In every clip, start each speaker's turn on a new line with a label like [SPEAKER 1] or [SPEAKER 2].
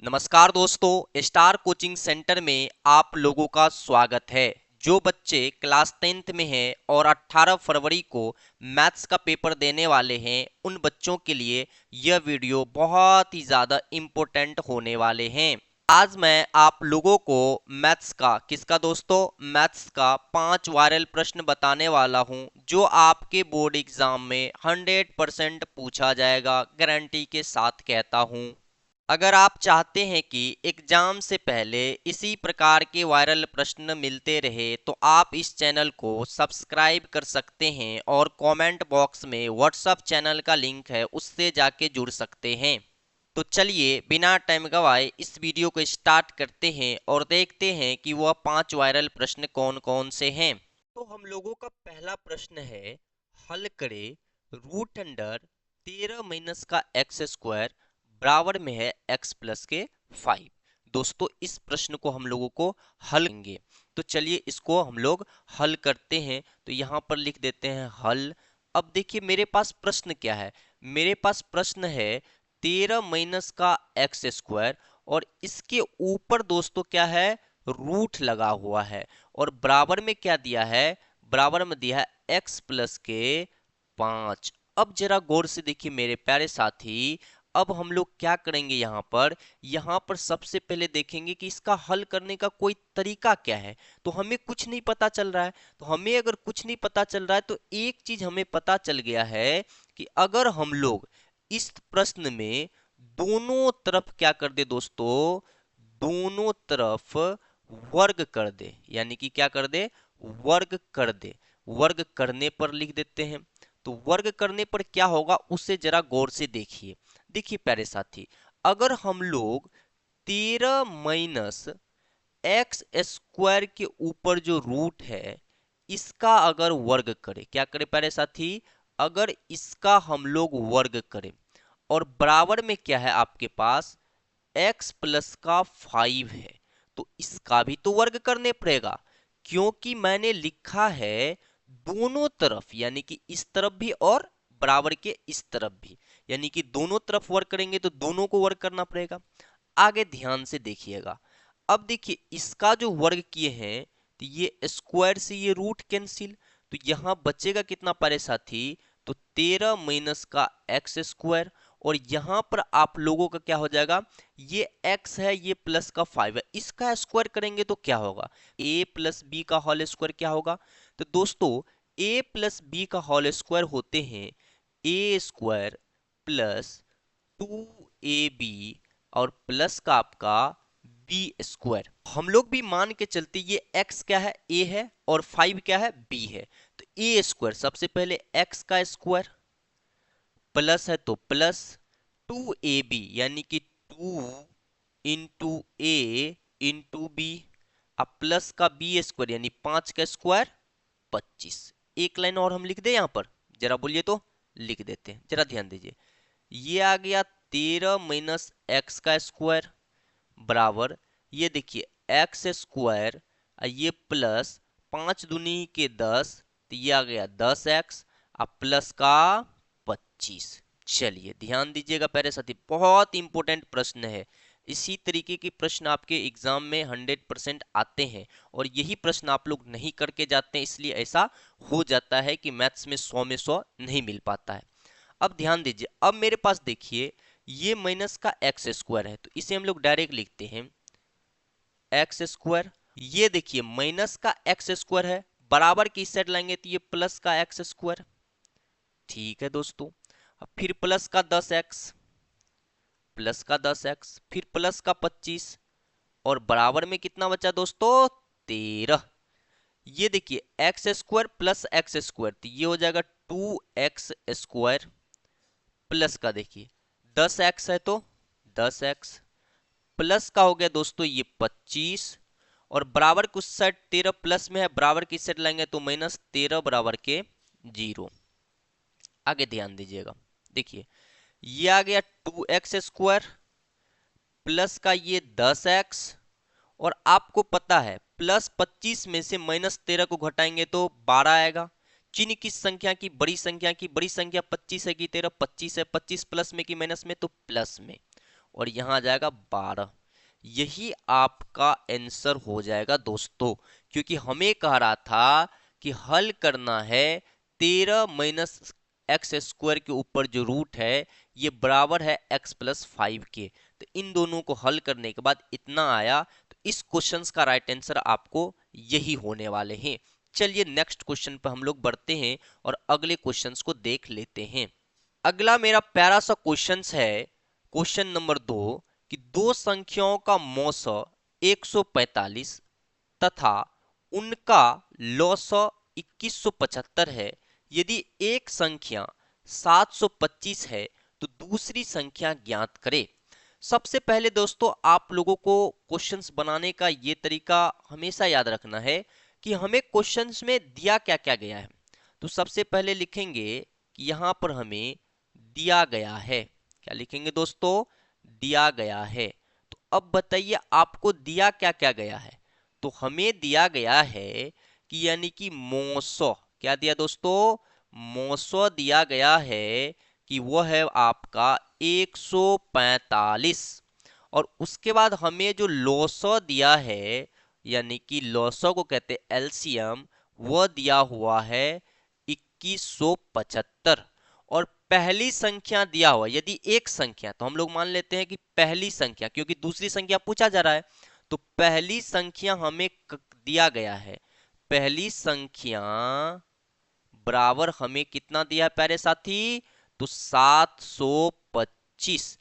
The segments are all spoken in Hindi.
[SPEAKER 1] नमस्कार दोस्तों, स्टार कोचिंग सेंटर में आप लोगों का स्वागत है। जो बच्चे क्लास 10th में हैं और 18 फरवरी को मैथ्स का पेपर देने वाले हैं, उन बच्चों के लिए यह वीडियो बहुत ही ज़्यादा इम्पोर्टेंट होने वाले हैं। आज मैं आप लोगों को मैथ्स का मैथ्स का 5 वायरल प्रश्न बताने वाला हूं, जो आपके बोर्ड एग्जाम में 100% पूछा जाएगा, गारंटी के साथ कहता हूं। अगर आप चाहते हैं कि एग्जाम से पहले इसी प्रकार के वायरल प्रश्न मिलते रहे तो आप इस चैनल को सब्सक्राइब कर सकते हैं और कमेंट बॉक्स में व्हाट्सएप चैनल का लिंक है, उससे जाके जुड़ सकते हैं। तो चलिए बिना टाइम गवाए इस वीडियो को स्टार्ट करते हैं और देखते हैं कि वह 5 वायरल प्रश्न कौन कौन से हैं। तो हम लोगों का पहला प्रश्न है, हल करें रूट अंडर 13 माइनस का एक्स स्क्वायर बराबर में है x प्लस के 5। दोस्तों इस प्रश्न को हम लोगों को हल करेंगे, तो चलिए इसको हम लोग हल करते हैं। तो यहाँ पर लिख देते हैं हल। अब देखिए मेरे पास प्रश्न क्या है, मेरे पास प्रश्न है 13 माइनस का एक्स स्क्वायर और इसके ऊपर दोस्तों क्या है, रूट लगा हुआ है और बराबर में क्या दिया है, बराबर में दिया है x प्लस के 5। अब जरा गौर से देखिए मेरे प्यारे साथी, अब हम लोग क्या करेंगे, यहाँ पर सबसे पहले देखेंगे कि इसका हल करने का कोई तरीका क्या है। तो हमें कुछ नहीं पता चल रहा है, तो हमें अगर कुछ नहीं पता चल रहा है तो एक चीज हमें पता चल गया है कि अगर हम लोग इस प्रश्न में दोनों तरफ क्या कर दे दोस्तों, दोनों तरफ वर्ग कर दे, यानी कि क्या कर दे, वर्ग कर दे। वर्ग करने पर लिख देते हैं। तो वर्ग करने पर क्या होगा उसे जरा गौर से देखिए। देखिए प्यारे साथी, अगर हम लोग 13 माइनस एक्स स्क्वायर के ऊपर जो रूट है इसका अगर वर्ग करें, क्या करें प्यारे साथी, अगर इसका हम लोग वर्ग करें और बराबर में क्या है आपके पास x प्लस का 5 है, तो इसका भी तो वर्ग करने पड़ेगा, क्योंकि मैंने लिखा है दोनों तरफ, यानी कि इस तरफ भी और बराबर के इस तरफ भी, यानी कि दोनों तरफ वर्ग करेंगे तो दोनों को वर्ग करना पड़ेगा। आगे ध्यान से देखिएगा, अब देखिए इसका जो वर्ग किए हैं तो ये स्क्वायर से ये रूट कैंसिल, तो यहां बचेगा कितना प्यारे साथी, तो 13 माइनस का एक्स स्क्वायर और यहां पर आप लोगों का क्या हो जाएगा, ये x है ये प्लस का 5 है, इसका स्क्वायर करेंगे तो क्या होगा, a प्लस बी का होल स्क्वायर क्या होगा। तो दोस्तों a प्लस बी का होल स्क्वायर होते हैं a स्क्वायर प्लस 2ab और प्लस का आपका बी स्क्वायर। हम लोग भी मान के चलते ये x क्या है, a है और 5 क्या है, b है। तो a स्क्वायर सबसे पहले x का स्क्वायर प्लस है तो प्लस 2ab, यानी कि 2 इंटू ए इंटू बी, अब प्लस का बी स्क्वायर यानी 5 का स्क्वायर 25। एक लाइन और हम लिख दे यहाँ पर, जरा बोलिए तो, लिख देते हैं, जरा ध्यान दीजिए। ये आ गया 13 माइनस एक्स का स्क्वायर बराबर, ये देखिए एक्स स्क्वायर, ये प्लस 5 दूनी के 10, तो ये आ गया 10x अब प्लस का 25। चलिए ध्यान दीजिएगा प्यारे साथी, बहुत इंपॉर्टेंट प्रश्न है। इसी तरीके के प्रश्न आपके एग्जाम में 100% आते हैं और यही प्रश्न आप लोग नहीं करके जाते हैं, इसलिए ऐसा हो जाता है कि मैथ्स में 100 में 100 नहीं मिल पाता है। अब ध्यान दीजिए, अब मेरे पास देखिए ये माइनस का एक्स स्क्वायर है, तो इसे हम लोग डायरेक्ट लिखते हैं एक्स स्क्वायर। ये देखिए माइनस का एक्स स्क्वायर है, बराबर की साइड लाएंगे तो ये प्लस का एक्स स्क्वायर। ठीक है दोस्तों, अब फिर प्लस का 10x, प्लस का 10x, फिर प्लस का 25 और बराबर में कितना बचा दोस्तों, 13। ये देखिए x square plus x square, तो ये हो जाएगा 2x स्क्वायर प्लस का देखिए 10x है तो 10x प्लस का हो गया दोस्तों ये 25 और बराबर की उस साइड 13 प्लस में है, बराबर की साइड लाएंगे तो माइनस 13 बराबर के 0। आगे ध्यान दीजिएगा, देखिए ये आ गया 2x स्क्वायर प्लस का ये 10x और आपको पता है प्लस 25 में से माइनस 13 को घटाएंगे तो 12 आएगा। चिन्ह किस संख्या की, बड़ी संख्या की, बड़ी संख्या 25 है कि 13, 25 है, 25 प्लस में कि माइनस में, तो प्लस में। और यहाँ आ जाएगा 12। यही आपका आंसर हो जाएगा दोस्तों, क्योंकि हमें कह रहा था कि हल करना है 13 माइनस एक्स स्क्वायर के ऊपर जो रूट है ये बराबर है x प्लस 5 के। तो इन दोनों को हल करने के बाद इतना आया, तो इस क्वेश्चन का राइट आंसर आपको यही होने वाले हैं। चलिए नेक्स्ट क्वेश्चन पर हम लोग बढ़ते हैं और अगले क्वेश्चंस को देख लेते हैं। अगला मेरा प्यारा सा क्वेश्चन है, क्वेश्चन नंबर 2, कि दो संख्याओं का मौसा 145 तथा उनका लौसा 2175 है। यदि एक संख्या 725 है तो दूसरी संख्या ज्ञात करें। सबसे पहले दोस्तों आप लोगों को क्वेश्चंस बनाने का ये तरीका हमेशा याद रखना है कि हमें क्वेश्चंस में दिया क्या क्या गया है। तो सबसे पहले लिखेंगे कि यहाँ पर हमें दिया गया है। क्या लिखेंगे दोस्तों? दिया गया है। तो अब बताइए आपको दिया क्या क्या गया है। तो हमें दिया गया है कि यानी कि मौसो, क्या दिया दोस्तों? मौसो दिया गया है कि वह है आपका 145। और उसके बाद हमें जो लौसो दिया है, यानी कि लौसो को कहते हैं एलसीएम, वह दिया हुआ है 2175। और पहली संख्या दिया हुआ, यदि एक संख्या, तो हम लोग मान लेते हैं कि पहली संख्या, क्योंकि दूसरी संख्या पूछा जा रहा है, तो पहली संख्या हमें दिया गया है। पहली संख्या बराबर हमें कितना दिया है प्यारे साथी? तो 725।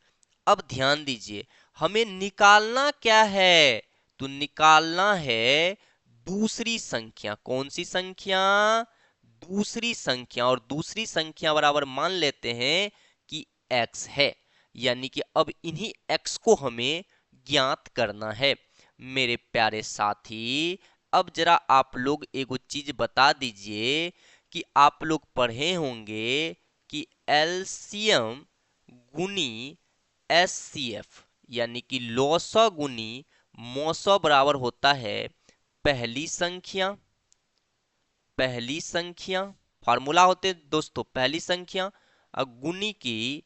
[SPEAKER 1] अब ध्यान दीजिए, हमें निकालना क्या है? तो निकालना है दूसरी संख्या। कौन सी संख्या? दूसरी संख्या। और दूसरी संख्या बराबर मान लेते हैं कि x है। यानी कि अब इन्हीं x को हमें ज्ञात करना है। मेरे प्यारे साथी, अब जरा आप लोग एक चीज बता दीजिए कि आप लोग पढ़े होंगे कि एलसीएम गुनी एचसीएफ, यानी कि लौसा गुनी मौसा बराबर होता है पहली संख्या, पहली संख्या, फार्मूला होते हैं दोस्तों, पहली संख्या गुनी की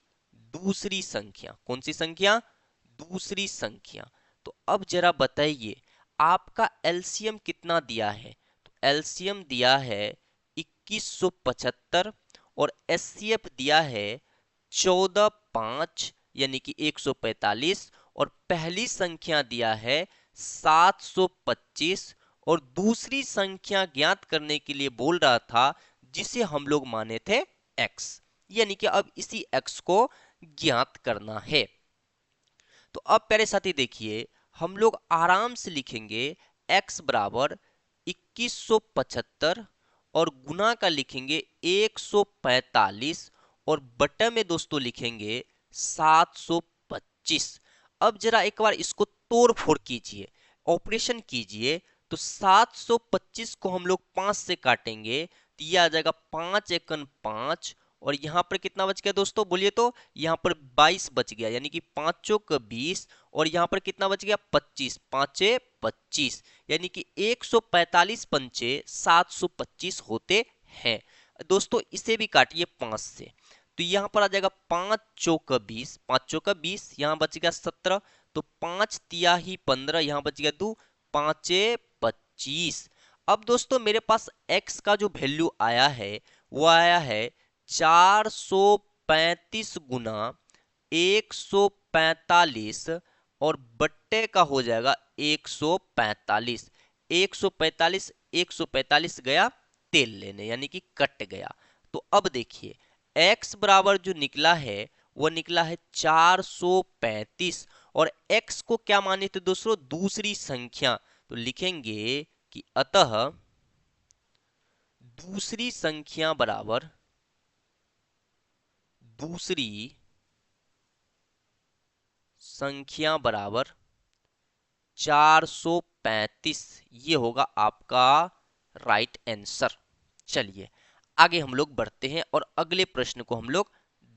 [SPEAKER 1] दूसरी संख्या। कौन सी संख्या? दूसरी संख्या। तो अब जरा बताइए आपका एलसीएम कितना दिया है? तो एलसीएम दिया है 2175 और एचसीएफ दिया है 14,5 यानी कि 145, और पहली संख्या दिया है 725, और दूसरी संख्या ज्ञात करने के लिए बोल रहा था जिसे हम लोग माने थे x, यानी कि अब इसी x को ज्ञात करना है। तो अब प्यारे साथी देखिए, हम लोग आराम से लिखेंगे x बराबर 2175 और गुना का लिखेंगे 145 और बटे में दोस्तों लिखेंगे 725। अब जरा एक बार इसको तोड़ फोड़ कीजिए, ऑपरेशन कीजिए। तो 725 को हम लोग 5 से काटेंगे तो ये आ जाएगा 5 एकन 5, और यहाँ पर कितना बच गया दोस्तों? बोलिए तो यहाँ पर 22 बच गया, यानी कि 5 चौक 20, और यहाँ पर कितना बच गया? 25, 5 25, यानी कि 145 पंचे 725 होते हैं दोस्तों। इसे भी काटिए 5 से, तो यहाँ पर आ जाएगा 5 चौक 20, 5 चौक 20, यहाँ बच गया 17, तो 5 तिया ही 15, यहाँ बच गया 2, 5 25। अब दोस्तों मेरे पास x का जो वैल्यू आया है वो आया है 435 गुना 145, और बट्टे का हो जाएगा 145। 145 145 गया तेल लेने, यानी कि कट गया। तो अब देखिए x बराबर जो निकला है वो निकला है 435, और x को क्या माने थे दोस्तों? दूसरी संख्या। तो लिखेंगे कि अतः दूसरी संख्या बराबर, दूसरी संख्या बराबर 435, ये होगा आपका राइट आंसर। चलिए आगे हम लोग बढ़ते हैं और अगले प्रश्न को हम लोग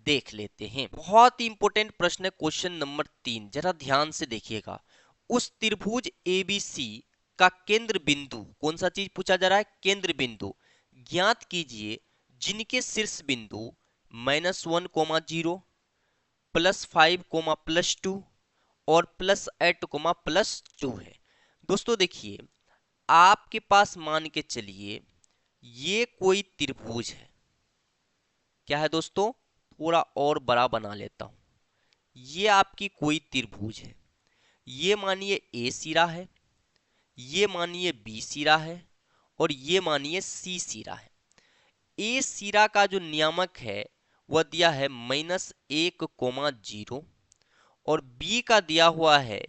[SPEAKER 1] देख लेते हैं। बहुत ही इंपॉर्टेंट प्रश्न है क्वेश्चन नंबर 3, जरा ध्यान से देखिएगा। उस त्रिभुज एबीसी का केंद्र बिंदु, कौन सा चीज पूछा जा रहा है? केंद्र बिंदु ज्ञात कीजिए जिनके शीर्ष बिंदु -1, 0, +5, +2 और प्लस 8 कोमा प्लस 2 है। दोस्तों देखिए, आपके पास मान के चलिए ये कोई त्रिभुज है। क्या है दोस्तों? थोड़ा और बड़ा बना लेता हूं। ये आपकी कोई त्रिभुज है। ये मानिए ए सिरा है, ये मानिए बी सिरा है, और ये मानिए सी सिरा है। ए सिरा का जो नियामक है वह दिया है -1,0, और बी का दिया हुआ है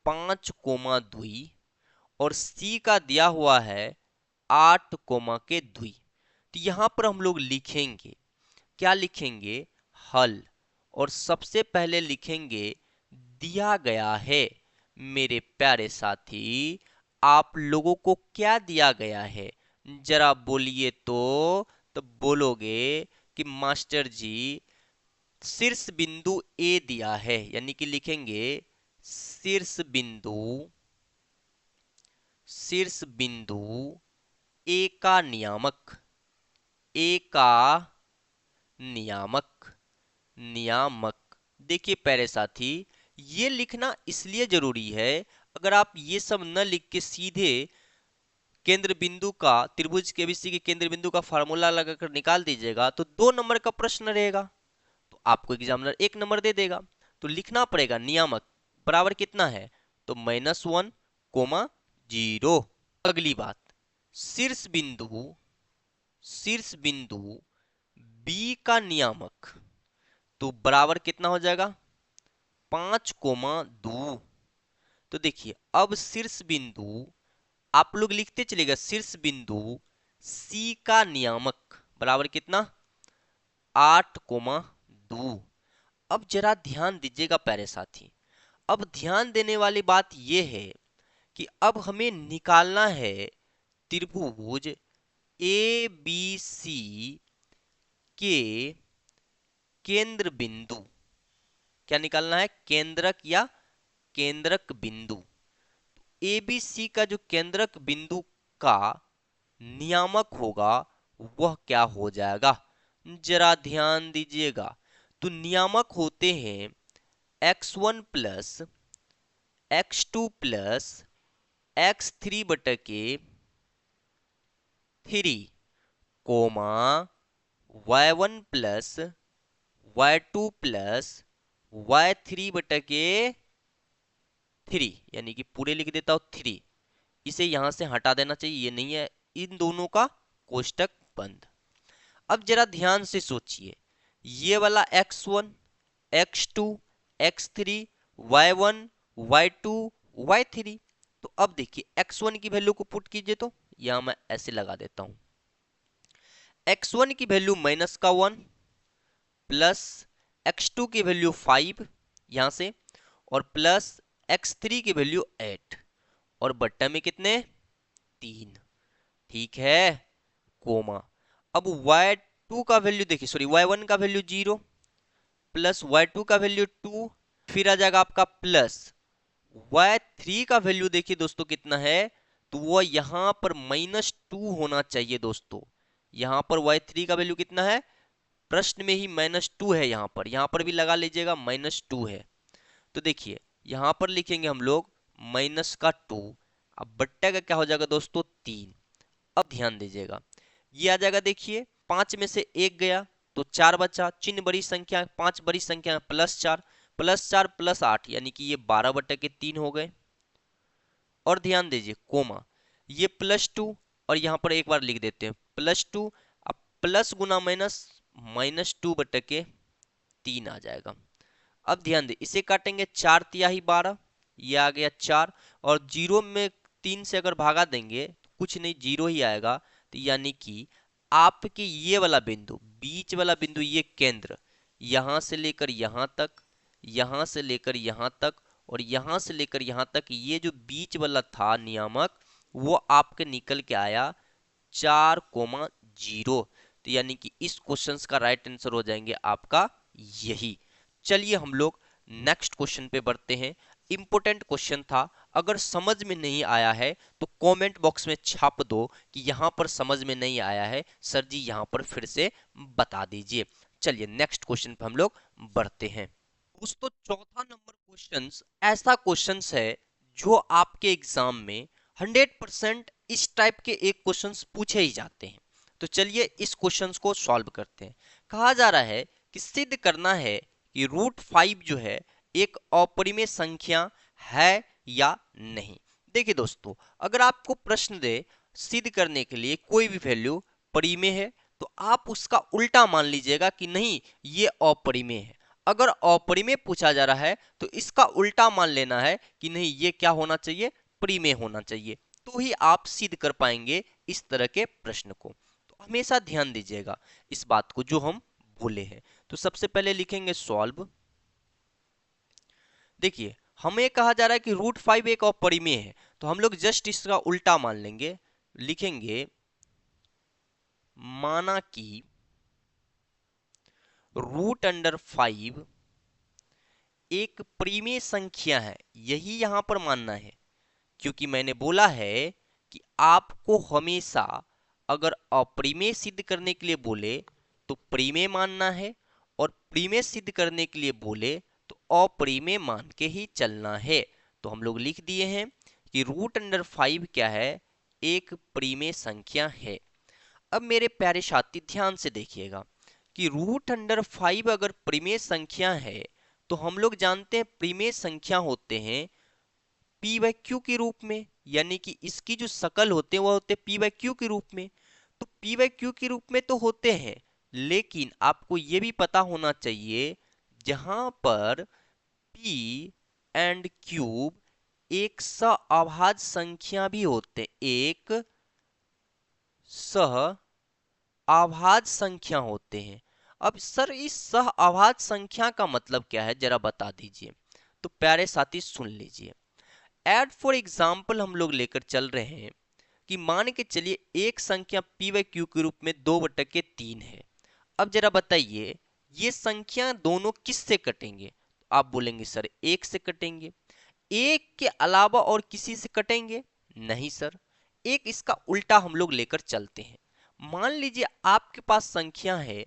[SPEAKER 1] 5,2, और सी का दिया हुआ है 8,2। तो यहां पर हम लोग लिखेंगे, क्या लिखेंगे? हल। और सबसे पहले लिखेंगे दिया गया है। मेरे प्यारे साथी, आप लोगों को क्या दिया गया है? जरा बोलिए तो बोलोगे कि मास्टर जी शीर्ष बिंदु ए दिया है, यानी कि लिखेंगे शीर्ष बिंदु, शीर्ष बिंदु ए का नियामक, ए का नियामक, नियामक। देखिए प्यारे साथी, ये लिखना इसलिए जरूरी है, अगर आप ये सब न लिख के सीधे केंद्र बिंदु का, त्रिभुज के ABC के केंद्र बिंदु का फार्मूला लगाकर निकाल दीजिएगा तो 2 नंबर का प्रश्न रहेगा, तो आपको एग्जामिनर 1 नंबर दे देगा। तो लिखना पड़ेगा नियामक बराबर कितना है, तो -1,0। अगली बात, शीर्ष बिंदु, शीर्ष बिंदु बी का नियामक तो बराबर कितना हो जाएगा, 5,2। तो देखिए अब शीर्ष बिंदु, आप लोग लिखते चलेगा शीर्ष बिंदु सी का नियामक बराबर कितना, 8,2। अब जरा ध्यान दीजिएगा प्यारे साथी, अब ध्यान देने वाली बात यह है कि अब हमें निकालना है त्रिभुज ABC के केंद्र बिंदु। क्या निकालना है? केंद्रक या केंद्रक बिंदु। ABC का जो केंद्रक बिंदु का नियामक होगा वह क्या हो जाएगा? जरा ध्यान दीजिएगा। तो नियामक होते हैं x1 plus x2 plus x3 बटे 3 coma y1 plus y2 plus y3 बटे 3, यानी कि पूरे लिख देता हूं 3। इसे यहां से हटा देना चाहिए, ये नहीं है, इन दोनों का कोष्टक बंद। अब जरा ध्यान से सोचिए, ये वाला x1 x2 x3 y1 y2 y3। तो अब देखिए x1 की वैल्यू को पुट कीजिए, तो यहां मैं ऐसे लगा देता हूं, x1 की वैल्यू -1 प्लस x2 की वैल्यू 5 यहां से, और प्लस x3 की वैल्यू 8, और बट्टा में कितने 3। ठीक है, कोमा। अब y2 का वैल्यू देखिए, सॉरी y1 का वैल्यू 0 प्लस y2 का वैल्यू 2, फिर आ जाएगा आपका प्लस y3 का वैल्यू देखिए दोस्तों कितना है, तो वो यहां पर -2 होना चाहिए दोस्तों। यहां पर y3 का वैल्यू कितना है, प्रश्न में ही -2 है, यहां पर भी लगा लीजिएगा -2 है। तो देखिए यहां पर लिखेंगे हम लोग -2, अब बट्टा का क्या हो जाएगा दोस्तों 3। अब ध्यान दीजिएगा, ये आ जाएगा, देखिए 5 में से 1 गया तो 4 बचा, चिन्ह बड़ी संख्या, 5 बड़ी संख्या, +4 +4 +8, यानी कि ये 12/3 हो गए। और ध्यान दीजिए कोमा, ये +2, और यहां पर एक बार लिख देते हैं +2, अब प्लस गुना माइनस -2/3 आ जाएगा। अब ध्यान दे, इसे काटेंगे 4 तिहाई 12, ये आ गया 4, और 0 में 3 से अगर भागा देंगे तो कुछ नहीं 0 ही आएगा। तो यानी कि आपके ये वाला बिंदु, बीच वाला बिंदु, ये केंद्र, यहां से लेकर यहां तक, यहां से लेकर यहां तक, और यहां से लेकर यहां तक, ये जो बीच वाला था नियामक वो आपके निकल के आया 4,0। तो यानी कि इस क्वेश्चन का राइट आंसर हो जाएंगे आपका यही। चलिए हम लोग नेक्स्ट क्वेश्चन पे बढ़ते हैं। इंपोर्टेंट क्वेश्चन था, अगर समझ में नहीं आया है तो कमेंट बॉक्स में छाप दो कि यहां पर समझ में नहीं आया है सर जी, यहां पर फिर से बता दीजिए। चलिए नेक्स्ट क्वेश्चन पे हम लोग बढ़ते हैं। दोस्तों चौथा नंबर क्वेश्चंस ऐसा क्वेश्चंस है जो आपके एग्जाम में 100% इस टाइप के एक क्वेश्चंस पूछे ही जाते हैं। तो चलिए इस क्वेश्चंस को सॉल्व करते हैं। कहा जा रहा है कि सिद्ध करना है कि √5 जो है एक अपरिमेय संख्या है या नहीं। देखिए दोस्तों, अगर आपको प्रश्न दे सिद्ध करने के लिए कोई भी वैल्यू परिमेय है तो आप उसका उल्टा मान लीजिएगा कि नहीं ये अपरिमेय है। अगर अपरिमेय पूछा जा रहा है तो इसका उल्टा मान लेना है कि नहीं ये क्या होना चाहिए, परिमेय होना चाहिए। तो ही आप सिद्ध कर पाएंगे इस तरह के प्रश्न को। तो हमेशा ध्यान दीजिएगा इस बात को जो हम बोले हैं। तो सबसे पहले लिखेंगे सॉल्व। देखिए हमें कहा जा रहा है कि √5 एक अपरिमेय है तो हम लोग जस्ट इसका उल्टा मान लेंगे। लिखेंगे माना कि √5 एक परिमेय संख्या है, यही यहां पर मानना है। क्योंकि मैंने बोला है कि आपको हमेशा अगर अपरिमेय सिद्ध करने के लिए बोले तो परिमेय मानना है और परिमेय सिद्ध करने के लिए बोले तो अपरिमेय मान के ही चलना है। तो हम लोग लिख दिए हैं कि √5 क्या है, एक परिमेय संख्या है। अब मेरे प्यारे साथी ध्यान से देखिएगा कि √5 अगर परिमेय संख्या है तो हम लोग जानते हैं परिमेय संख्या होते हैं p/q के रूप में, यानी कि इसकी जो शकल होते हैं वह होते हैं p/q के रूप में। तो p/q के रूप में तो होते हैं, लेकिन आपको ये भी पता होना चाहिए जहां पर p एंड क्यूब एक सह-अभाज्य संख्या भी होते हैं, एक सह अभाज्य संख्या होते हैं। अब सर इस सह अभाज्य संख्या का मतलब क्या है जरा बता दीजिए। तो प्यारे साथी सुन लीजिए। एड फॉर एग्जाम्पल हम लोग लेकर चल रहे हैं कि मान के चलिए एक संख्या p/q के रूप में 2/3 है। अब जरा बताइए ये संख्या दोनों किस से कटेंगे। आप बोलेंगे सर एक से कटेंगे। एक के अलावा और किसी से कटेंगे नहीं सर। एक इसका उल्टा हम लोग लेकर चलते हैं। मान लीजिए आपके पास संख्या है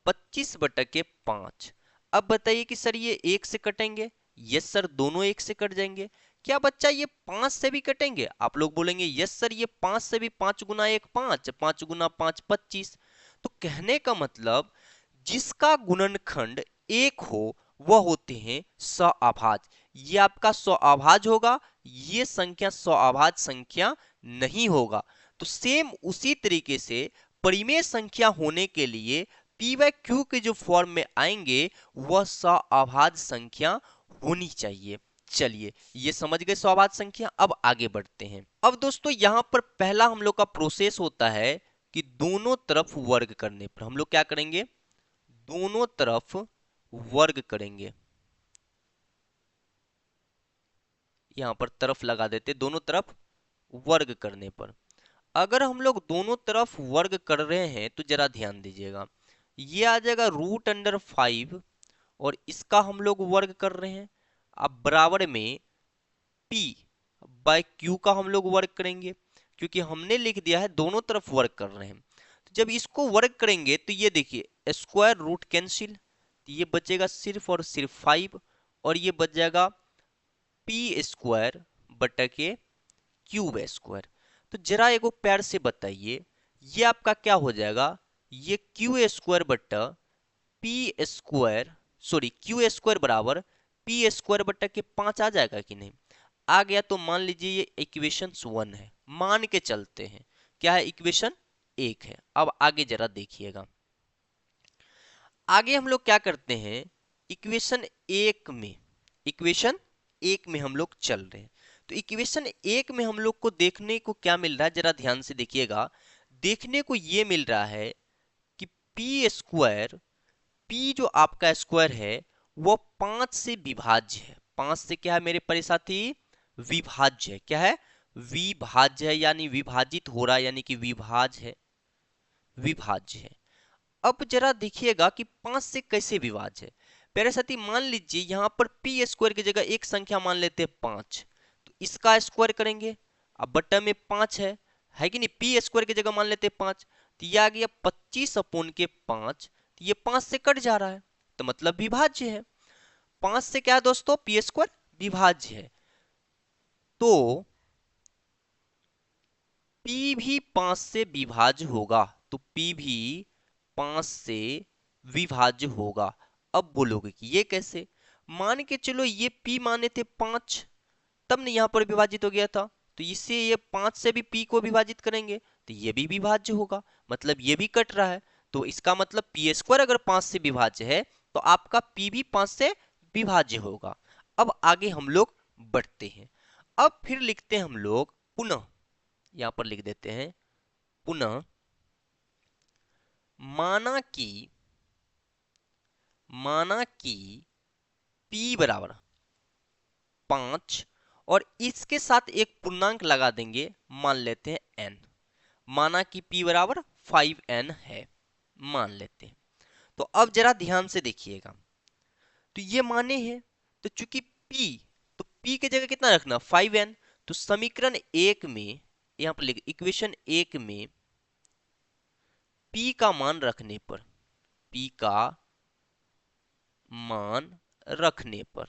[SPEAKER 1] 25/5। अब बताइए कि सर ये एक से कटेंगे। यस सर, दोनों एक से कट जाएंगे। क्या बच्चा ये 5 से भी कटेंगे। आप लोग बोलेंगे यस सर ये 5 से भी, 5 गुना 1 5, 5 गुना 5 25। तो कहने का मतलब जिसका गुणनखंड एक हो वह होते हैं सह-अभाज्य। ये आपका सह-अभाज्य होगा, ये संख्या सह-अभाज्य संख्या नहीं होगा। तो सेम उसी तरीके से परिमेय संख्या होने के लिए p/q के जो फॉर्म में आएंगे वह सह-अभाज्य संख्या होनी चाहिए। चलिए ये समझ गए सह-अभाज्य संख्या। अब आगे बढ़ते हैं। अब दोस्तों यहां पर पहला हम लोग का प्रोसेस होता है कि दोनों तरफ वर्ग करने पर हम लोग क्या करेंगे, दोनों तरफ वर्ग करेंगे। यहां पर तरफ लगा देते, दोनों तरफ वर्ग करने पर अगर हम लोग दोनों तरफ वर्ग कर रहे हैं तो जरा ध्यान दीजिएगा, ये आ जाएगा √5 और इसका हम लोग वर्ग कर रहे हैं। अब बराबर में p/q का हम लोग वर्ग करेंगे, क्योंकि हमने लिख दिया है दोनों तरफ वर्ग कर रहे हैं। तो जब इसको वर्ग करेंगे तो ये देखिए स्क्वायर रूट कैंसिल, तो ये बचेगा सिर्फ और सिर्फ 5 और ये बच जाएगा p²/क्यूब²। तो जरा एगो प्यार से बताइए ये आपका क्या हो जाएगा, ये क्यू² बराबर p²/5 आ जाएगा कि नहीं। आ गया तो मान लीजिए ये इक्वेशन 1 है, मान के चलते हैं क्या है, इक्वेशन 1 है। अब आगे जरा देखिएगा, आगे हम लोग क्या करते हैं, इक्वेशन 1 में हम लोग चल रहे हैं। तो इक्वेशन 1 में हम लोग को देखने को क्या मिल रहा है, जरा ध्यान से देखिएगा। देखने को ये मिल रहा है कि p², p जो आपका स्क्वायर है वो 5 से विभाज्य है। 5 से क्या है मेरे प्यारे साथी, विभाज्य है। क्या है, विभाज्य है, यानी विभाजित हो रहा है, यानी कि विभाज्य है, विभाज्य है। अब जरा देखिएगा कि 5 से कैसे विभाज्य है। प्यारे साथी मान लीजिए यहाँ पर p² की जगह एक संख्या मान लेते हैं 5, तो इसका स्क्वायर करेंगे। अब बट्टा में 5 है कि नहीं, p² की जगह मान लेते हैं 5, तो ये आ गया 25/5। तो ये 5 से कट जा रहा है तो मतलब विभाज्य है। 5 से क्या है दोस्तों, पी स्क्वायर विभाज्य है, तो P भी 5 से विभाज्य होगा, तो P भी 5 से विभाज्य होगा। अब बोलोगे कि ये कैसे, मान के चलो ये P माने थे 5, तब न यहाँ पर विभाजित हो गया था, तो इससे ये 5 से भी P को विभाजित करेंगे तो ये भी विभाज्य होगा, मतलब ये भी कट रहा है, तो इसका मतलब पी स्क्वायर अगर 5 से विभाज्य है तो आपका P भी 5 से विभाज्य होगा। अब आगे हम लोग बढ़ते हैं, अब फिर लिखते हैं हम लोग पुनः, यहां पर लिख देते हैं पुनः, माना कि P बराबर 5 और इसके साथ एक पूर्णांक लगा देंगे, मान लेते हैं n, माना कि P बराबर 5n है, मान लेते हैं। तो अब जरा ध्यान से देखिएगा, तो ये माने हैं, तो चूंकि P, तो P की जगह कितना रखना 5n, तो समीकरण 1 में यहां पर लिख, इक्वेशन 1 में P का मान रखने पर, P का मान रखने पर,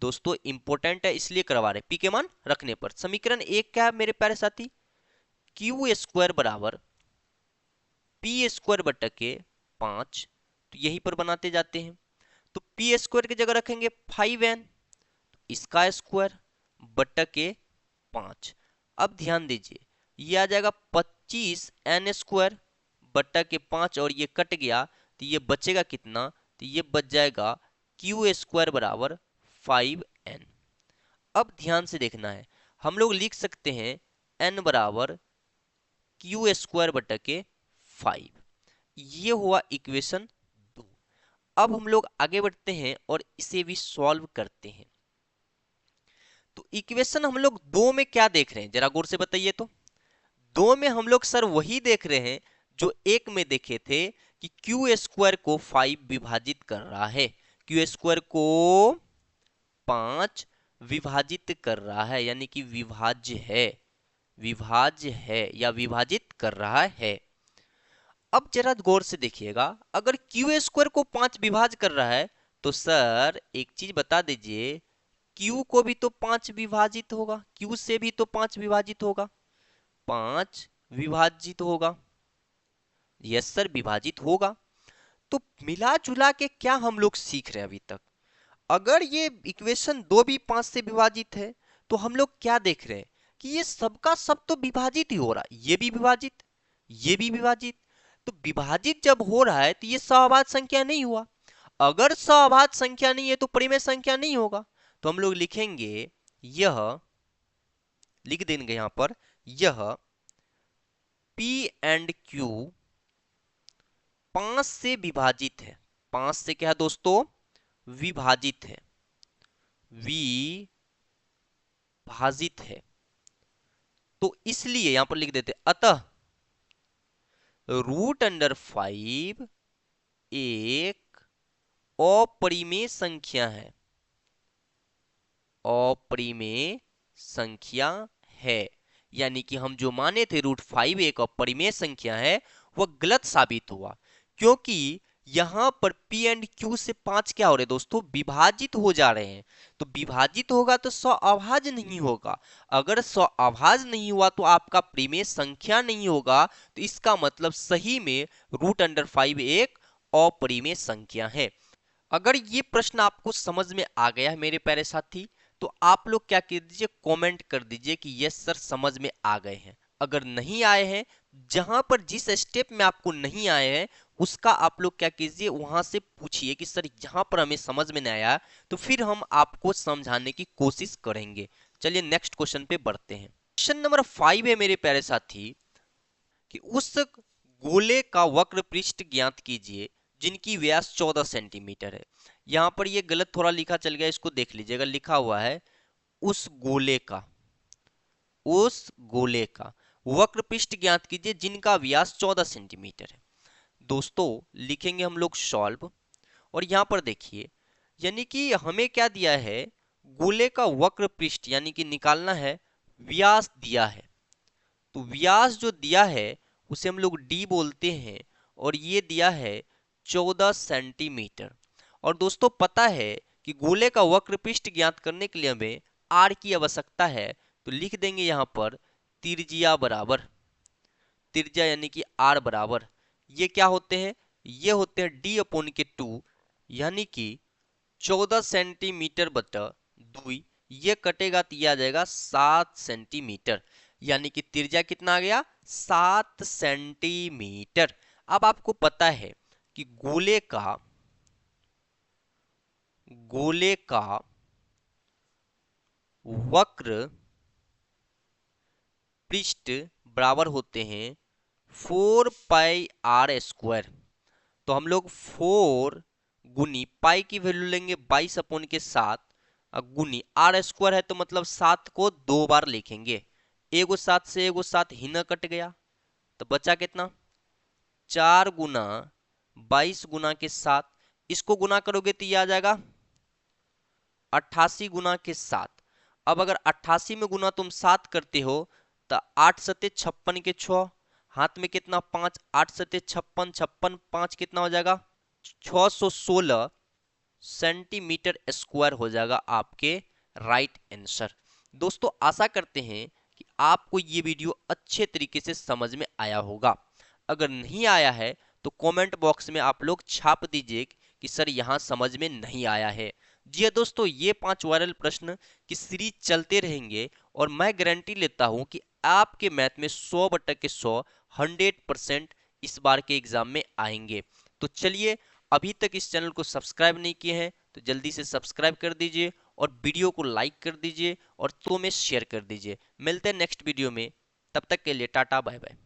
[SPEAKER 1] दोस्तों इंपॉर्टेंट है इसलिए करवा रहे, P के मान रखने पर समीकरण 1 क्या है मेरे प्यारे साथी, क्यू स्क्वायर बराबर पी स्क्वायर बटा के 5, तो यहीं पर बनाते जाते हैं, तो पी स्क्वायर की जगह रखेंगे 5n, इसका स्क्वायर बटा के 5। अब ध्यान दीजिए ये आ जाएगा 25n स्क्वायर बटा के 5 और ये कट गया तो ये बचेगा कितना, तो ये बच जाएगा क्यू स्क्वायर बराबर 5n। अब ध्यान से देखना है, हम लोग लिख सकते हैं n बराबर क्यू स्क्वायर बटा के 5, ये हुआ इक्वेशन 2। अब हम लोग आगे बढ़ते हैं और इसे भी सॉल्व करते हैं। तो इक्वेशन हम लोग 2 में क्या देख रहे हैं जरा गौर से बताइए, तो 2 में हम लोग सर वही देख रहे हैं जो 1 में देखे थे कि क्यू स्क्वायर को 5 विभाजित कर रहा है, क्यू स्क्वायर को 5 विभाजित कर रहा है, यानी कि विभाज्य है या विभाजित कर रहा है। अब जरा गौर से देखिएगा, अगर क्यू स्क्वायर को 5 विभाज्य कर रहा है तो सर एक चीज बता दीजिए, क्यू को भी तो 5 विभाजित होगा, क्यू से भी तो 5 विभाजित होगा, 5 विभाजित होगा, यस सर विभाजित होगा। तो मिला जुला के क्या हम लोग सीख रहे हैं अभी तक, अगर ये इक्वेशन 2 भी 5 से विभाजित है तो हम लोग क्या देख रहे हैं कि ये सबका सब तो विभाजित ही हो रहा है, ये भी विभाजित, ये भी विभाजित, तो विभाजित जब हो रहा है तो ये सवाभाज्य संख्या नहीं हुआ, अगर सवाभाज्य संख्या नहीं है तो परिमेय संख्या नहीं होगा, तो हम लोग लिखेंगे यह, लिख देंगे यहां पर, यह P एंड Q 5 से विभाजित है, 5 से क्या है दोस्तों विभाजित है, विभाजित है, तो इसलिए यहां पर लिख देते अतः √5 एक अपरिमेय संख्या है, अपरिमेय संख्या है, यानी कि हम जो माने थे √5 एक अपरिमेय संख्या है वह गलत साबित हुआ, क्योंकि यहां पर P एंड Q से 5 क्या हो रहे दोस्तों विभाजित हो जा रहे हैं, तो विभाजित होगा तो सवाभाज्य नहीं होगा, अगर सवाभाज्य नहीं हुआ तो आपका परिमेय संख्या नहीं होगा, तो इसका मतलब सही में √5 एक अपरिमेय संख्या है। अगर ये प्रश्न आपको समझ में आ गया है मेरे प्यारे साथी, तो आप लोग क्या कर दीजिए, कमेंट कर दीजिए कि यस सर समझ में आ गए हैं। अगर नहीं आए हैं, जहां पर जिस स्टेप में आपको नहीं आए हैं उसका आप लोग क्या कीजिए वहां से पूछिए कि सर यहाँ पर हमें समझ में नहीं आया, तो फिर हम आपको समझाने की कोशिश करेंगे। चलिए नेक्स्ट क्वेश्चन पे बढ़ते हैं। क्वेश्चन नंबर 5 है मेरे प्यारे साथी कि उस गोले का वक्र पृष्ठ ज्ञात कीजिए जिनकी व्यास 14 सेंटीमीटर है। यहां पर ये गलत थोड़ा लिखा चल गया, इसको देख लीजिएगा, लिखा हुआ है उस गोले का वक्र पृष्ठ ज्ञात कीजिए जिनका व्यास 14 सेंटीमीटर है। दोस्तों लिखेंगे हम लोग सॉल्व, और यहां पर देखिए यानी कि हमें क्या दिया है, गोले का वक्र पृष्ठ यानी कि निकालना है, व्यास दिया है, तो व्यास जो दिया है उसे हम लोग d बोलते हैं, और ये दिया है 14 सेंटीमीटर। और दोस्तों पता है कि कि गोले का वक्र पृष्ठ ज्ञात करने के लिए हमें आर की आवश्यकता है, तो लिख देंगे यहाँ पर त्रिज्या बराबर, त्रिज्या यानी कि आर बराबर, ये क्या होते हैं, ये होते हैं डी अपॉन के 2, यानी कि 14 सेंटीमीटर बटा 2, ये कटेगा तो यह आ जाएगा 7 सेंटीमीटर, यानी कि त्रिज्या कितना आ गया, 7 सेंटीमीटर। अब आपको पता है कि गोले का वक्र पृष्ठ बराबर होते हैं 4 पाई r²। तो हम लोग 4 गुनी पाई की वैल्यू लेंगे 22/7, गुनी r² है तो मतलब 7 को 2 बार लिखेंगे, एगो 7 से एगो 7 ही न कट गया, तो बचा कितना, 4 गुना 22 गुना के 7, इसको गुना करोगे तो ये आ जाएगा 88 गुना के 7। अब अगर 88 में गुना तुम 7 करते हो तो 8 सत्ते 56 के 6, हाथ में कितना 5, 8 सत्ते 56, 56 5 कितना हो जाएगा 616 सेंटीमीटर स्क्वायर हो जाएगा आपके राइट आंसर। दोस्तों आशा करते हैं कि आपको ये वीडियो अच्छे तरीके से समझ में आया होगा। अगर नहीं आया है तो कमेंट बॉक्स में आप लोग छाप दीजिए कि सर यहाँ समझ में नहीं आया है। जी हाँ दोस्तों, ये 5 वायरल प्रश्न की सीरीज चलते रहेंगे और मैं गारंटी लेता हूँ कि आपके मैथ में 100/100 100% इस बार के एग्जाम में आएंगे। तो चलिए, अभी तक इस चैनल को सब्सक्राइब नहीं किए हैं तो जल्दी से सब्सक्राइब कर दीजिए और वीडियो को लाइक कर दीजिए और तो में शेयर कर दीजिए। मिलते हैं नेक्स्ट वीडियो में, तब तक के लिए टाटा बाय बाय।